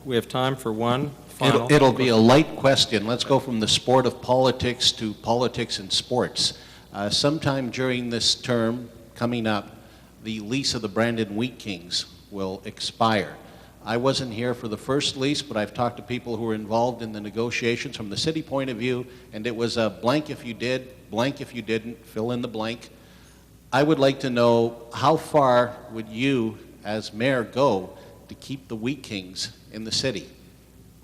We have time for one final. It'll be a light question. Let's go from the sport of politics to politics and sports. Sometime during this term coming up, the lease of the Brandon Wheat Kings will expire. I wasn't here for the first lease, but I've talked to people who were involved in the negotiations from the city point of view, and it was a blank if you did, blank if you didn't, fill in the blank. I would like to know, how far would you, as mayor, go to keep the Wheat Kings in the city?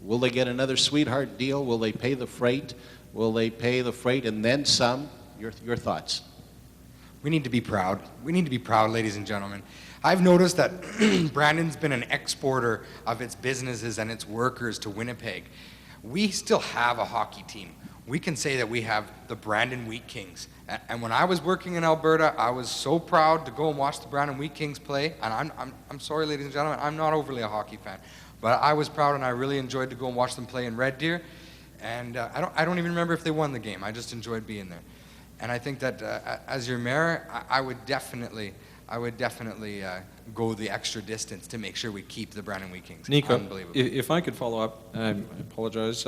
Will they get another sweetheart deal? Will they pay the freight? Will they pay the freight and then some? Your thoughts? We need to be proud. We need to be proud, ladies and gentlemen. I've noticed that Brandon's been an exporter of its businesses and its workers to Winnipeg. We still have a hockey team. We can say that we have the Brandon Wheat Kings. And when I was working in Alberta, I was so proud to go and watch the Brandon Wheat Kings play. And I'm sorry, ladies and gentlemen, I'm not overly a hockey fan. But I was proud and I really enjoyed to go and watch them play in Red Deer. And I don't even remember if they won the game. I just enjoyed being there. And I think that as your mayor, I would definitely go the extra distance to make sure we keep the Brandon Wheat Kings. Nico, Unbelievable. if I could follow up, I apologize.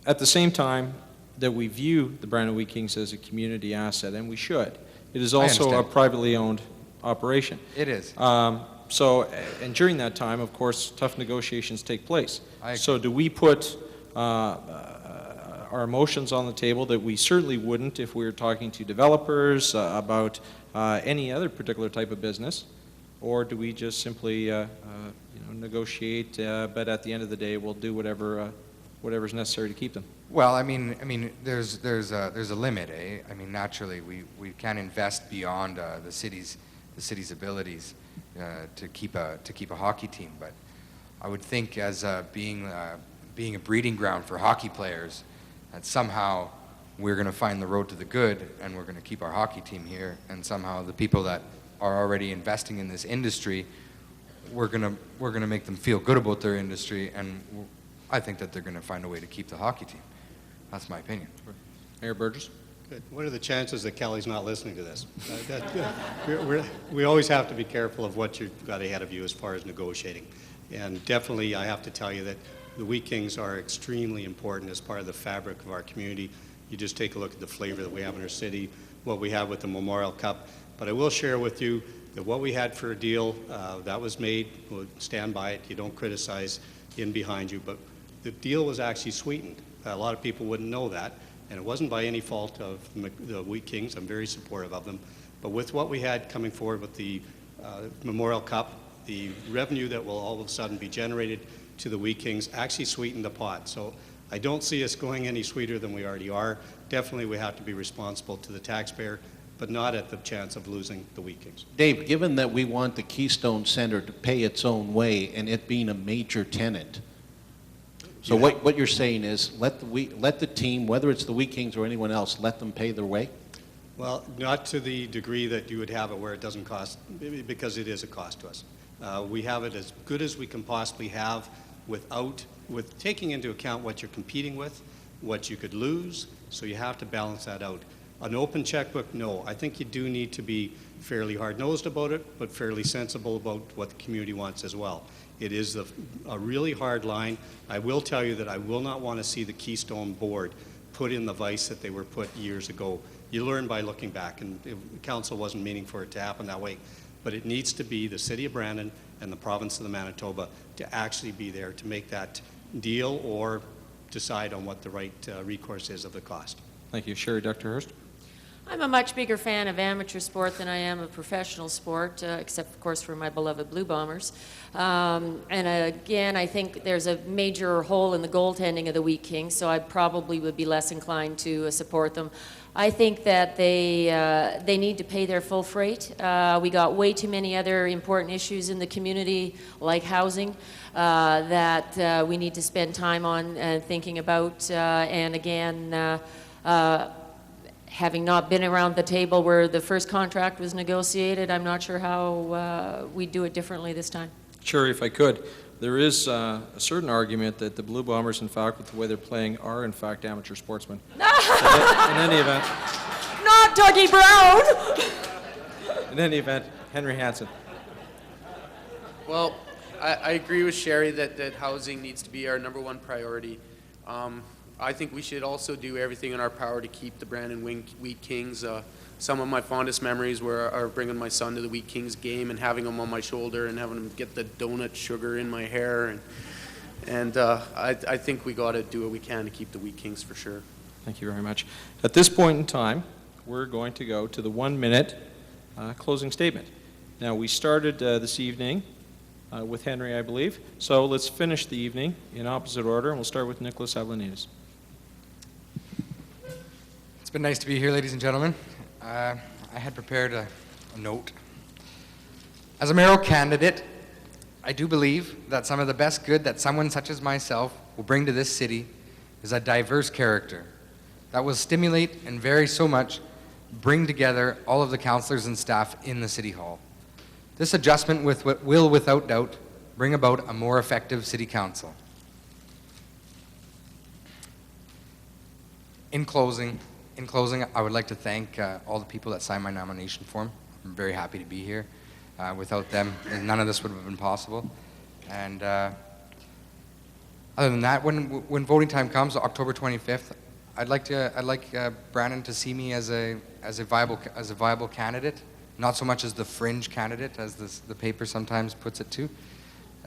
At the same time that we view the Brandon Wheat Kings as a community asset, and we should, it is also a privately owned operation. It is. And during that time, of course, tough negotiations take place. So do we put our emotions on the table that we certainly wouldn't if we were talking to developers about any other particular type of business, or do we just simply negotiate, but at the end of the day we'll do whatever's necessary to keep them? Well, I mean, there's a limit, eh? I mean, naturally, we can't invest beyond the city's abilities to keep a hockey team. But I would think, as being a breeding ground for hockey players, that somehow we're going to find the road to the good, and we're going to keep our hockey team here. And somehow the people that are already investing in this industry, we're going to make them feel good about their industry, and I think that they're going to find a way to keep the hockey team. That's my opinion. Mayor Burgess? Good. What are the chances that Kelly's not listening to this? We always have to be careful of what you've got ahead of you as far as negotiating. And definitely I have to tell you that the Wheat Kings are extremely important as part of the fabric of our community. You just take a look at the flavor that we have in our city, what we have with the Memorial Cup. But I will share with you that what we had for a deal that was made, we'll stand by it. You don't criticize in behind you, but the deal was actually sweetened. A lot of people wouldn't know that, and it wasn't by any fault of the Wheat Kings. I'm very supportive of them. But with what we had coming forward with the Memorial Cup, the revenue that will all of a sudden be generated to the Wheat Kings actually sweetened the pot. So I don't see us going any sweeter than we already are. Definitely we have to be responsible to the taxpayer, but not at the chance of losing the Wheat Kings. Dave, given that we want the Keystone Center to pay its own way and it being a major tenant, so what you're saying is let the team, whether it's the Wheat Kings or anyone else, let them pay their way? Well, not to the degree that you would have it where it doesn't cost, because it is a cost to us. We have it as good as we can possibly have with taking into account what you're competing with, what you could lose, so you have to balance that out. An open checkbook, no. I think you do need to be fairly hard-nosed about it, but fairly sensible about what the community wants as well. It is a really hard line. I will tell you that I will not want to see the Keystone Board put in the vice that they were put years ago. You learn by looking back, and the council wasn't meaning for it to happen that way. But it needs to be the City of Brandon and the province of the Manitoba to actually be there to make that deal or decide on what the right recourse is of the cost. Thank you. Sherry, Dr. Hurst? I'm a much bigger fan of amateur sport than I am of professional sport, except, of course, for my beloved Blue Bombers. And again, I think there's a major hole in the goaltending of the Wheat Kings, so I probably would be less inclined to support them. I think that they need to pay their full freight. We got way too many other important issues in the community, like housing, that we need to spend time on thinking about. And again, having not been around the table where the first contract was negotiated, I'm not sure how we do it differently this time. Sure, if I could. There is a certain argument that the Blue Bombers, in fact, with the way they're playing, are in fact amateur sportsmen. In any event. Not Dougie Brown! In any event, Henry Hansen. Well, I agree with Sherry that housing needs to be our #1 priority. I think we should also do everything in our power to keep the Brandon Wheat Kings. Some of my fondest memories are bringing my son to the Wheat Kings game and having him on my shoulder and having him get the donut sugar in my hair. And I think we got to do what we can to keep the Wheat Kings for sure. Thank you very much. At this point in time, we're going to go to the 1-minute closing statement. Now, we started this evening with Henry, I believe. So let's finish the evening in opposite order, and we'll start with Nicholas Avlanides. It's been nice to be here, ladies and gentlemen. I had prepared a note. As a mayoral candidate, I do believe that some of the best good that someone such as myself will bring to this city is a diverse character that will stimulate and very so much bring together all of the councillors and staff in the City Hall. This adjustment will, without doubt, bring about a more effective City Council. In closing, I would like to thank all the people that signed my nomination form. I'm very happy to be here. Without them, none of this would have been possible. And other than that, when voting time comes, October 25th, I'd like Brandon to see me as a viable candidate, not so much as the fringe candidate, as the paper sometimes puts it to,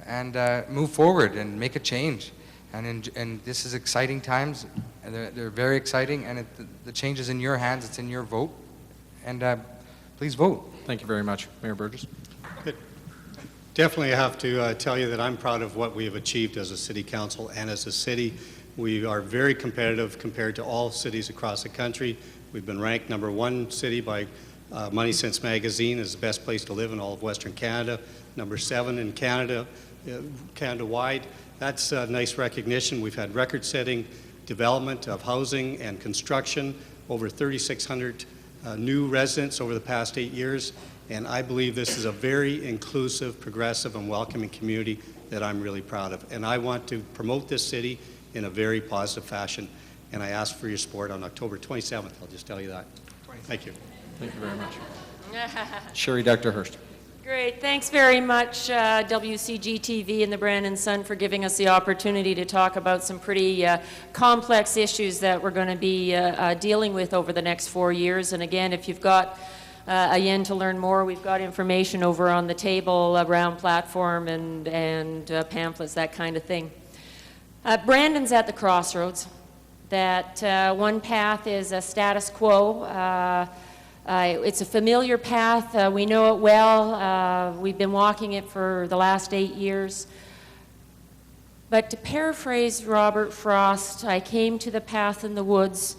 and move forward and make a change. And this is exciting times, and they're very exciting, and the change is in your hands, it's in your vote, and please vote. Thank you very much. Mayor Burgess. Definitely have to tell you that I'm proud of what we have achieved as a city council and as a city. We are very competitive compared to all cities across the country. We've been ranked #1 city by Money Sense magazine as the best place to live in all of Western Canada, #7 in Canada, Canada-wide. That's a nice recognition. We've had record-setting development of housing and construction, over 3,600 new residents over the past 8 years, and I believe this is a very inclusive, progressive, and welcoming community that I'm really proud of. And I want to promote this city in a very positive fashion, and I ask for your support on October 27th. I'll just tell you that. Thank you. Thank you very much. Sherry Dr. Hurst. Great. Thanks very much, WCG-TV and the Brandon Sun, for giving us the opportunity to talk about some pretty complex issues that we're going to be dealing with over the next 4 years. And again, if you've got a yen to learn more, we've got information over on the table around platform and pamphlets, that kind of thing. Brandon's at the crossroads. That one path is a status quo. It's a familiar path. We know it well. We've been walking it for the last 8 years. But to paraphrase Robert Frost, I came to the path in the woods,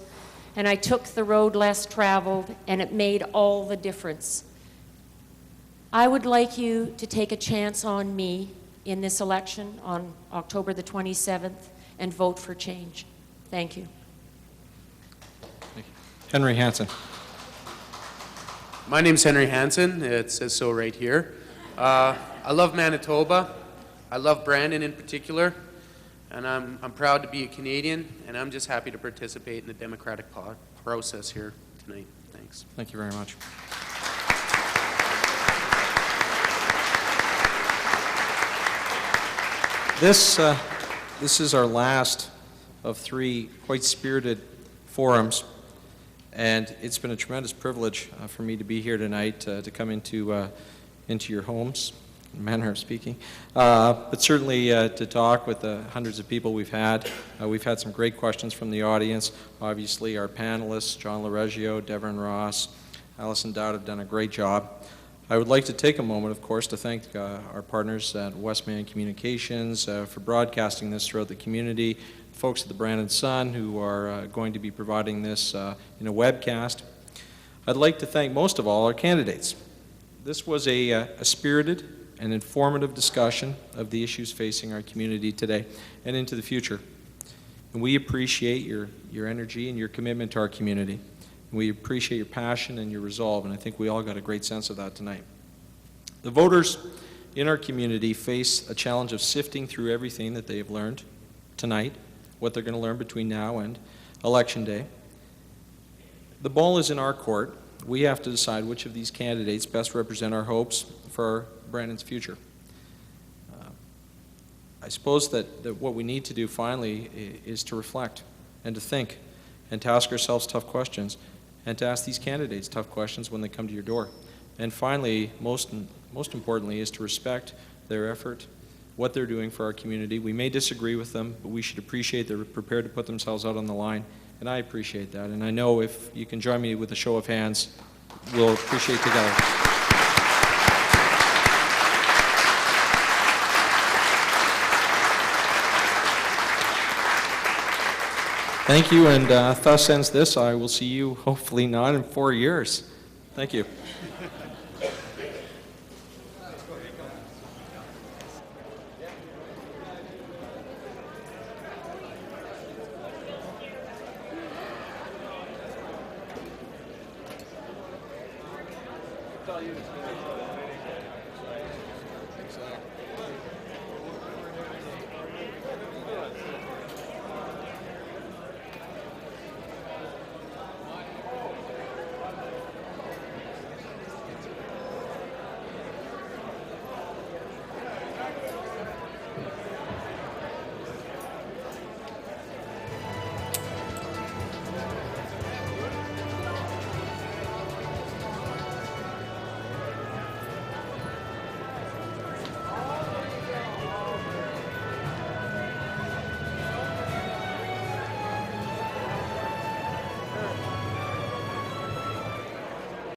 and I took the road less traveled, and it made all the difference. I would like you to take a chance on me in this election on October the 27th and vote for change. Thank you. Thank you. Henry Hansen. My name's Henry Hansen. It says so right here. I love Manitoba. I love Brandon in particular. And I'm proud to be a Canadian, and I'm just happy to participate in the democratic process here tonight. Thanks. Thank you very much. This is our last of 3 quite spirited forums, and it's been a tremendous privilege for me to be here tonight to come into your homes, in a manner of speaking, but certainly to talk with the hundreds of people we've had. We've had some great questions from the audience. Obviously, our panelists, John LaReggio, Devon Ross, Alison Dowd, have done a great job. I would like to take a moment, of course, to thank our partners at Westman Communications for broadcasting this throughout the community, folks at the Brandon Sun who are going to be providing this in a webcast. I'd like to thank most of all our candidates. This was a spirited and informative discussion of the issues facing our community today and into the future. And we appreciate your energy and your commitment to our community. We appreciate your passion and your resolve, and I think we all got a great sense of that tonight. The voters in our community face a challenge of sifting through everything that they have learned tonight, what they're going to learn between now and Election Day. The ball is in our court. We have to decide which of these candidates best represent our hopes for Brandon's future. I suppose that what we need to do finally is to reflect and to think and to ask ourselves tough questions and to ask these candidates tough questions when they come to your door. And finally, most importantly, is to respect their effort, what they're doing for our community. We may disagree with them, but we should appreciate they're prepared to put themselves out on the line, and I appreciate that. And I know if you can join me with a show of hands, we'll appreciate together. Thank you, and thus ends this. I will see you, hopefully not in 4 years. Thank you. You